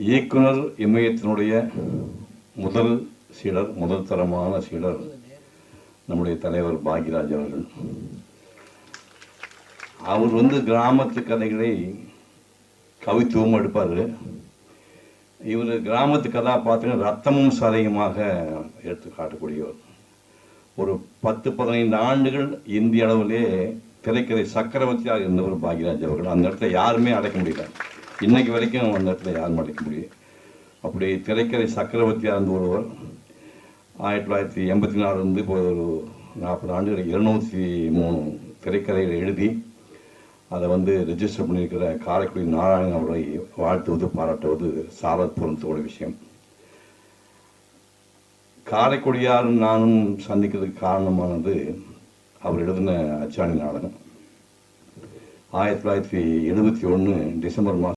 இயக்குனர் இமயத்தினுடைய முதல் சீடர், முதல் தரமான சீடர் நம்முடைய தலைவர் பாக்யராஜ் அவர்கள். அவர் கிராமத்து கதைகளை கவித்துவம் எடுப்பார். இவர் கிராமத்து கதாபாத்திரம் ரத்தமும் சதையுமாக எடுத்து காட்டக்கூடியவர். ஒரு 10-15 ஆண்டுகள் இந்திய அளவிலே திரைக்கதை சக்கரவர்த்தியாக இருந்தவர் பாக்யராஜ் அவர்கள். அந்த இடத்துல யாருமே அடைக்க முடியல. இன்னைக்கு வரைக்கும் அந்த இடத்துல யாரும் அடைக்க முடியும். அப்படி திரைக்கதை சக்கரவர்த்தியாக இருந்த ஒருவர் 1984 இப்போ ஒரு 40 ஆண்டுகள் 203 திரைக்கதைகளை எழுதி அதை ரெஜிஸ்டர் பண்ணியிருக்கிற காரைக்குடி நாராயணன் அவர்களை வாழ்த்துவது, பாராட்டுவது சாரத் பொருத்தோட விஷயம். காரைக்குடியாரும் நானும் சந்திக்கிறதுக்கு காரணமானது அவர் எழுதின அச்சாணி நாடகம். 1971 டிசம்பர் மாதம்